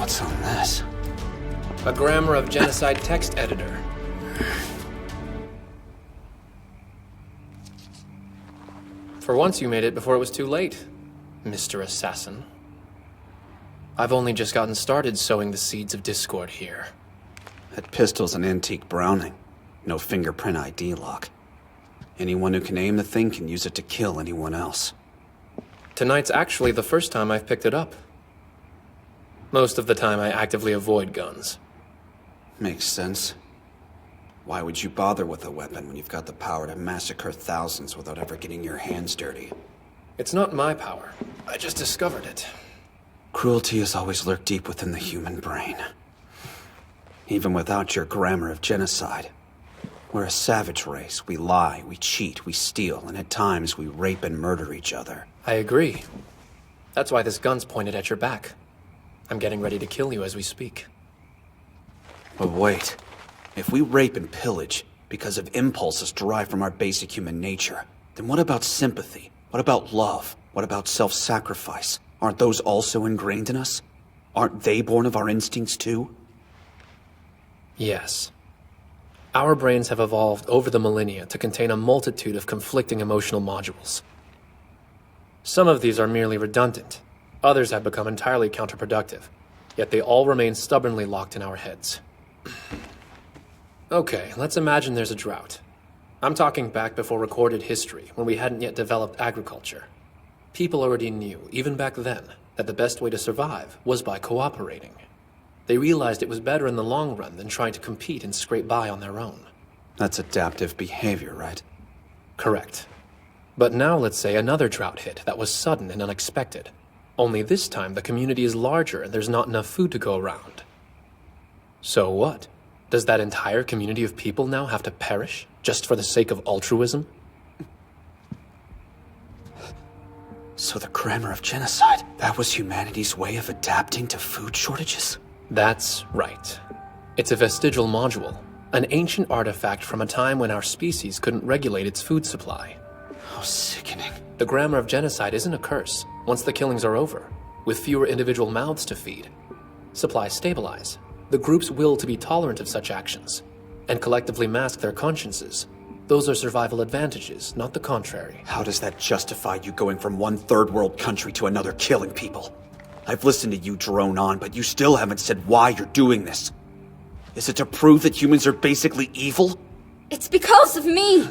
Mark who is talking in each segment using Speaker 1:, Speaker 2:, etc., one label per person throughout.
Speaker 1: What's on this?
Speaker 2: A Grammar of Genocide text editor. For once you made it before it was too late, Mr. Assassin. I've only just gotten started sowing the seeds of discord here.
Speaker 1: That pistol's an antique Browning. No fingerprint ID lock. Anyone who can aim the thing can use it to kill anyone else.
Speaker 2: Tonight's actually the first time I've picked it up. Most of the time I actively avoid guns.
Speaker 1: Makes sense. Why would you bother with a weapon when you've got the power to massacre thousands without ever getting your hands dirty?
Speaker 2: It's not my power. I just discovered it.
Speaker 1: Cruelty has always lurked deep within the human brain. Even without your grammar of genocide. We're a savage race. We lie, we cheat, we steal, and at times we rape and murder each other.
Speaker 2: I agree. That's why this gun's pointed at your back. I'm getting ready to kill you as we speak.
Speaker 1: But wait. If we rape and pillage because of impulses derived from our basic human nature, then what about sympathy? What about love? What about self-sacrifice? Aren't those also ingrained in us? Aren't they born of our instincts too?
Speaker 2: Yes. Our brains have evolved over the millennia to contain a multitude of conflicting emotional modules. Some of these are merely redundant. Others have become entirely counterproductive. Yet they all remain stubbornly locked in our heads. Okay, let's imagine there's a drought. I'm talking back before recorded history, when we hadn't yet developed agriculture. People already knew, even back then, that the best way to survive was by cooperating. They realized it was better in the long run than trying to compete and scrape by on their own.
Speaker 1: That's adaptive behavior, right?
Speaker 2: Correct. But now let's say another drought hit that was sudden and unexpected. Only this time the community is larger and there's not enough food to go around. So what? Does that entire community of people now have to perish, just for the sake of altruism?
Speaker 1: So the grammar of genocide, that was humanity's way of adapting to food shortages?
Speaker 2: That's right. It's a vestigial module, an ancient artifact from a time when our species couldn't regulate its food supply.
Speaker 1: How sickening.
Speaker 2: The grammar of genocide isn't a curse once the killings are over, with fewer individual mouths to feed. Supplies stabilize. The group's will to be tolerant of such actions, and collectively mask their consciences. Those are survival advantages, not the contrary.
Speaker 1: How does that justify you going from one third world country to another killing people? I've listened to you drone on, but you still haven't said why you're doing this. Is it to prove that humans are basically evil?
Speaker 3: It's because of me!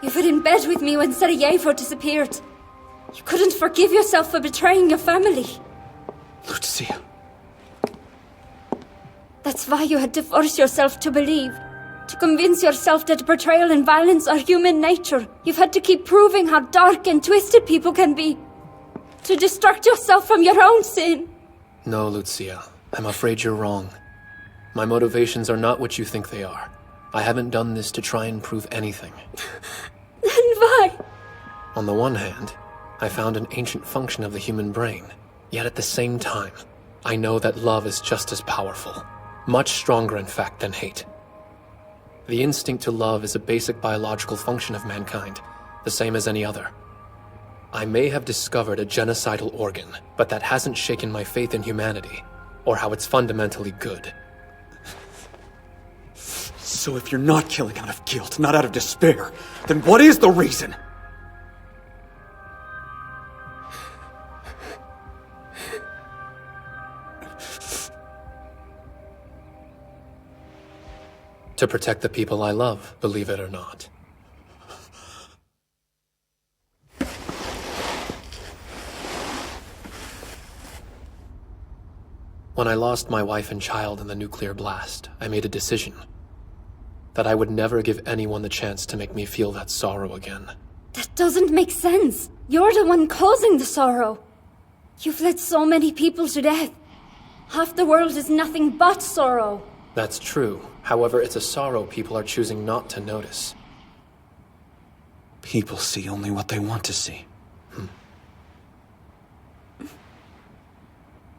Speaker 3: You were in bed with me when Sarajevo disappeared. You couldn't forgive yourself for betraying your family.
Speaker 1: Lucia.
Speaker 3: That's why you had to force yourself to believe. To convince yourself that betrayal and violence are human nature. You've had to keep proving how dark and twisted people can be. To distract yourself from your own sin.
Speaker 2: No, Lucia. I'm afraid you're wrong. My motivations are not what you think they are. I haven't done this to try and prove anything.
Speaker 3: Then why?
Speaker 2: On the one hand, I found an ancient function of the human brain. Yet at the same time, I know that love is just as powerful. Much stronger, in fact, than hate. The instinct to love is a basic biological function of mankind, the same as any other. I may have discovered a genocidal organ, but that hasn't shaken my faith in humanity, or how it's fundamentally good.
Speaker 1: So if you're not killing out of guilt, not out of despair, then what is the reason?
Speaker 2: To protect the people I love, believe it or not. When I lost my wife and child in the nuclear blast, I made a decision. That I would never give anyone the chance to make me feel that sorrow again.
Speaker 3: That doesn't make sense. You're the one causing the sorrow. You've led so many people to death. Half the world is nothing but sorrow.
Speaker 2: That's true. However, it's a sorrow people are choosing not to notice.
Speaker 1: People see only what they want to see.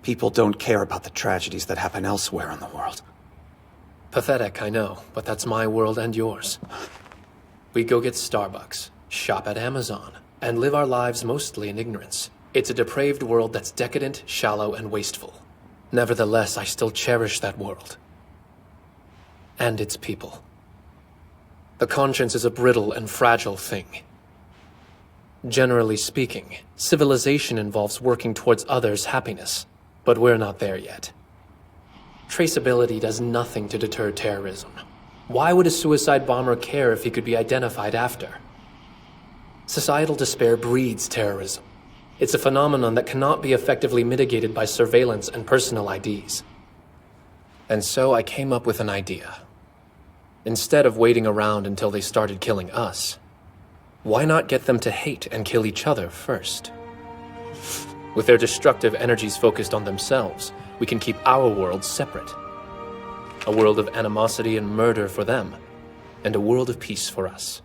Speaker 1: People don't care about the tragedies that happen elsewhere in the world.
Speaker 2: Pathetic, I know, but that's my world and yours. We go get Starbucks, shop at Amazon, and live our lives mostly in ignorance. It's a depraved world that's decadent, shallow, and wasteful. Nevertheless, I still cherish that world. And its people. The conscience is a brittle and fragile thing. Generally speaking, civilization involves working towards others' happiness, but we're not there yet. Traceability does nothing to deter terrorism. Why would a suicide bomber care if he could be identified after? Societal despair breeds terrorism. It's a phenomenon that cannot be effectively mitigated by surveillance and personal IDs. And so I came up with an idea. Instead of waiting around until they started killing us, why not get them to hate and kill each other first? With their destructive energies focused on themselves, we can keep our world separate. A world of animosity and murder for them, and a world of peace for us.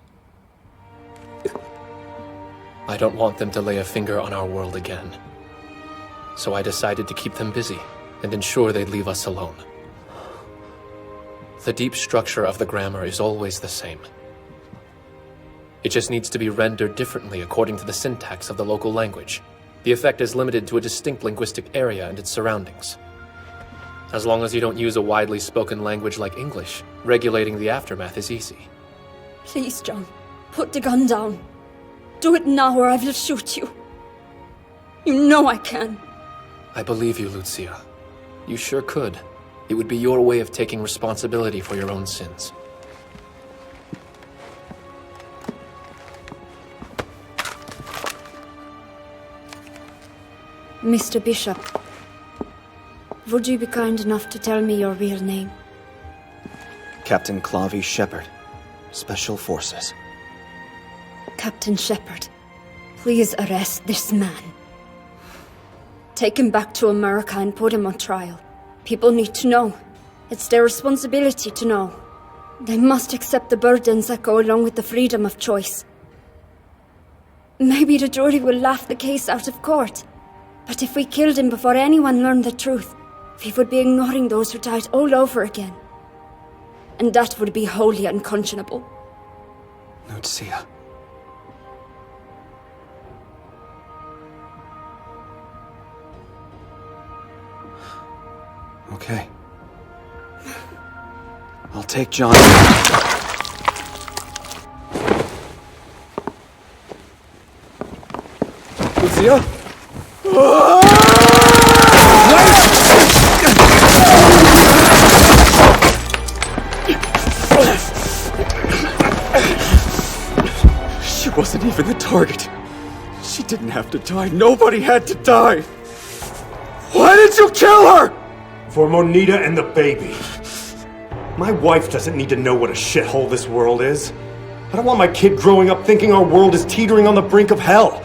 Speaker 2: I don't want them to lay a finger on our world again. So I decided to keep them busy and ensure they'd leave us alone. The deep structure of the grammar is always the same. It just needs to be rendered differently according to the syntax of the local language. The effect is limited to a distinct linguistic area and its surroundings. As long as you don't use a widely spoken language like English, regulating the aftermath is easy.
Speaker 3: Please, John, put the gun down. Do it now or I will shoot you. You know I can.
Speaker 2: I believe you, Lucia. You sure could. It would be your way of taking responsibility for your own sins.
Speaker 3: Mr. Bishop, would you be kind enough to tell me your real name?
Speaker 1: Captain Clavi Shepard, Special Forces.
Speaker 3: Captain Shepard, please arrest this man. Take him back to America and put him on trial. People need to know. It's their responsibility to know. They must accept the burdens that go along with the freedom of choice. Maybe the jury will laugh the case out of court. But if we killed him before anyone learned the truth, we would be ignoring those who died all over again. And that would be wholly unconscionable.
Speaker 1: Lucia. Okay. I'll take John. Lucia? She wasn't even the target. She didn't have to die. Nobody had to die. Why did you kill her?
Speaker 4: For Monita and the baby. My wife doesn't need to know what a shithole this world is. I don't want my kid growing up thinking our world is teetering on the brink of hell.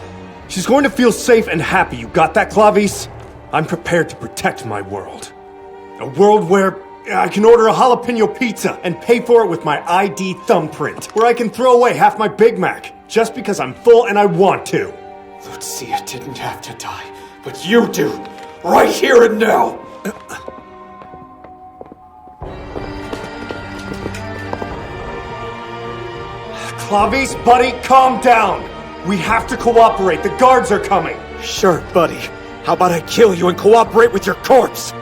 Speaker 4: She's going to feel safe and happy, you got that, Clavis? I'm prepared to protect my world. A world where I can order a jalapeno pizza and pay for it with my ID thumbprint. Where I can throw away half my Big Mac, just because I'm full and I want to.
Speaker 1: Lucia didn't have to die, but you do. Right here and now.
Speaker 4: Clavis, buddy, calm down. We have to cooperate. The guards are coming.
Speaker 1: Sure, buddy. How about I kill you and cooperate with your corpse?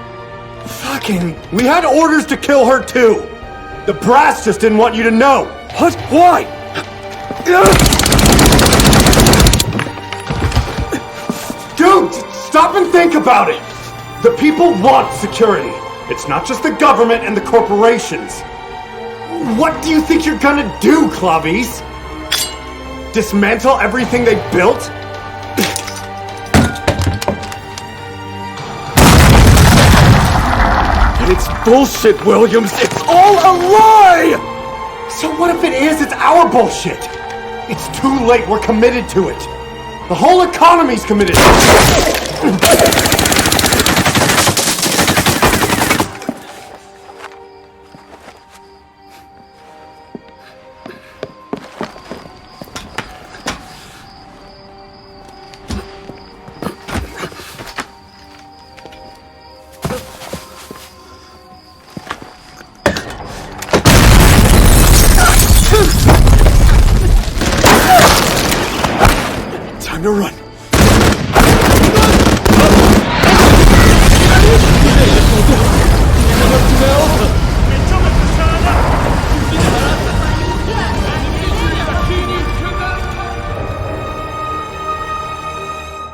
Speaker 4: Fucking... We had orders to kill her, too. The brass just didn't want you to know.
Speaker 1: What? Why?
Speaker 4: Dude, stop and think about it. The people want security. It's not just the government and the corporations. What do you think you're gonna do, Clavis? Dismantle everything they built?
Speaker 1: It's bullshit, Williams! It's all a lie!
Speaker 4: So what if it is? It's our bullshit! It's too late, we're committed to it! The whole economy's committed to it!
Speaker 1: Time to run.